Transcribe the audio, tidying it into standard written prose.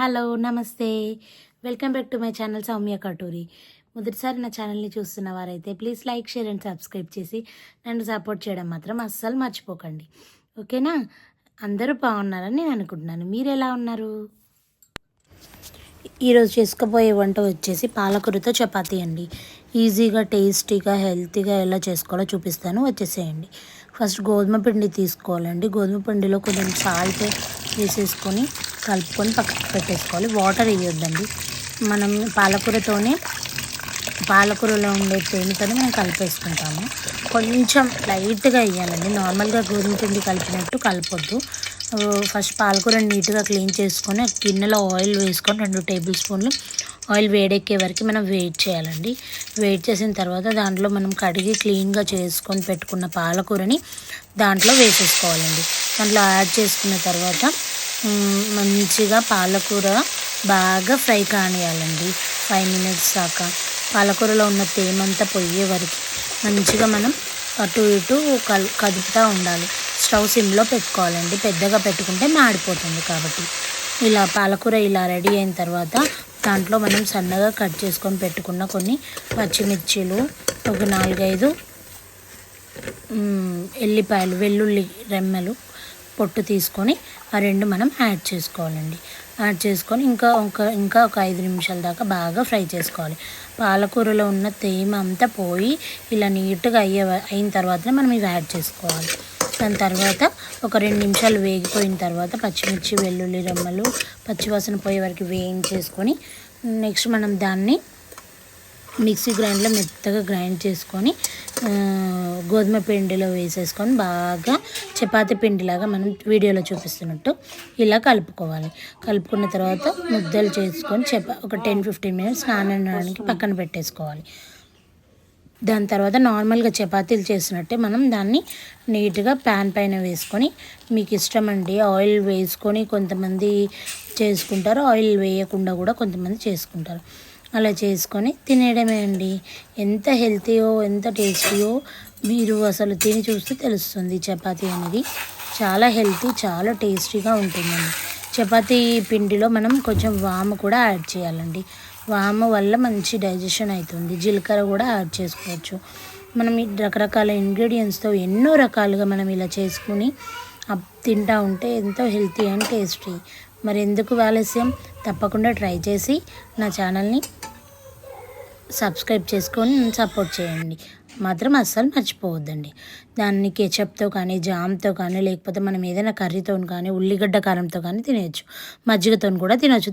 Hello namaste. Welcome back to my channel Soumya Katuri. మొదటిసారి నా ఛానల్ని చూస్తున్న వారైతే please like, share and subscribe చేసి నన్ను సపోర్ట్ చేయడం మాత్రం అస్సలు మర్చిపోకండి. ఓకేనా? అందరూ బాగున్నారని నేను అనుకుంటున్నాను. మీరు ఎలా ఉన్నారు? ఈరోజు చేసుకోబోయే వంట వచ్చేసి పాలకూరతో చపాతీ అండి. ఈజీగా, టేస్టీగా, హెల్తీగా ఎలా చేసుకోవాలో చూపిస్తాను, వచ్చేసేయండి. ఫస్ట్ గోధుమ పిండి తీసుకోవాలండి. గోధుమ పిండిలో కొంచెం సాల్ట్ వేసేసుకొని కలుపుకొని పక్కకు పెట్టేసుకోవాలి. వాటర్ వేయొద్దండి. మనం పాలకూరలో ఉండే తేనెతోనే మనం కలిపేసుకుంటాము. కొంచెం లైట్గా వేయాలండి. నార్మల్గా గోధుమ పిండి కలిపినట్టు కలపొద్దు. ఫస్ట్ పాలకూరని నీట్గా క్లీన్ చేసుకొని గిన్నెలో ఆయిల్ వేసుకొని 2 టేబుల్ స్పూన్లు ఆయిల్ వేడెక్కే వరకు మనం వెయిట్ చేయాలండి. వెయిట్ చేసిన తర్వాత దాంట్లో మనం కడిగి క్లీన్గా చేసుకొని పెట్టుకున్న పాలకూరని దాంట్లో వేసేసుకోవాలండి. దాంట్లో యాడ్ చేసుకున్న తర్వాత మంచిగా పాలకూర బాగా ఫ్రై కానియాలండి. 5 మినిట్స్ దాకా పాలకూరలో ఉన్న తేమంతా పోయే వరకు మంచిగా మనం అటు ఇటు కదుపుతూ ఉండాలి. స్టవ్ సిమ్లో పెట్టుకోవాలండి. పెద్దగా పెట్టుకుంటే మాడిపోతుంది కాబట్టి. ఇలా పాలకూర ఇలా రెడీ అయిన తర్వాత దాంట్లో మనం సన్నగా కట్ చేసుకొని పెట్టుకున్న కొన్ని పచ్చిమిర్చీలు, ఒక 4-5 ఎల్లిపాయలు, వెల్లుల్లి రెమ్మలు పొట్టు తీసుకొని ఆ 2 మనం యాడ్ చేసుకోవాలండి. యాడ్ చేసుకొని ఇంకా ఒక 5 నిమిషాల దాకా బాగా ఫ్రై చేసుకోవాలి. పాలకూరలో ఉన్న తేమ అంతా పోయి ఇలా నీట్గా అయిన తర్వాతనే మనం ఇవి యాడ్ చేసుకోవాలి. దాని తర్వాత ఒక 2 నిమిషాలు వేగిపోయిన తర్వాత పచ్చిమిర్చి, వెల్లుల్లి రెమ్మలు పచ్చివాసన పోయే వరకు వేయించేసుకొని నెక్స్ట్ మనం దాన్ని మిక్సీ గ్రైండ్లో మెత్తగా గ్రైండ్ చేసుకొని గోధుమ పిండిలో వేసేసుకొని బాగా చపాతీ పిండిలాగా మనం వీడియోలో చూపిస్తున్నట్టు ఇలా కలుపుకోవాలి. కలుపుకున్న తర్వాత ముద్దలు చేసుకొని ఒక 10-15 మినిట్స్ నానడానికి పక్కన పెట్టేసుకోవాలి. దాని తర్వాత నార్మల్గా చపాతీలు చేసినట్టే మనం దాన్ని నీట్గా ప్యాన్ పైన వేసుకొని, మీకు ఇష్టం అండి ఆయిల్ వేసుకొని కొంతమంది చేసుకుంటారు, ఆయిల్ వేయకుండా కూడా కొంతమంది చేసుకుంటారు. అలా చేసుకొని తినేయడమే అండి. ఎంత హెల్తీయో, ఎంత టేస్టీయో మీరు అసలు తిని చూస్తే తెలుస్తుంది. చపాతీ అనేది చాలా హెల్తీ, చాలా టేస్టీగా ఉంటుందండి. చపాతీ పిండిలో మనం కొంచెం వాము కూడా యాడ్ చేయాలండి. వాము వల్ల మంచి డైజెషన్ అవుతుంది. జీలకర్ర కూడా యాడ్ చేసుకోవచ్చు. మనం రకరకాల ఇంగ్రీడియంట్స్తో ఎన్నో రకాలుగా మనం ఇలా చేసుకుని తింటూ ఉంటే ఎంతో హెల్తీ అండ్ టేస్టీ. మరి ఎందుకు ఆలస్యం? తప్పకుండా ట్రై చేసి నా ఛానల్ని సబ్స్క్రైబ్ చేసుకొని సపోర్ట్ చేయండి మాత్రం అస్సలు మర్చిపోవద్దండి. దాన్ని కెచప్తో కానీ, జామ్తో కానీ, లేకపోతే మనం ఏదైనా కర్రీతో కానీ, ఉల్లిగడ్డ కారంతో కానీ తినేయచ్చు. మజ్జిగతో కూడా తినవచ్చు.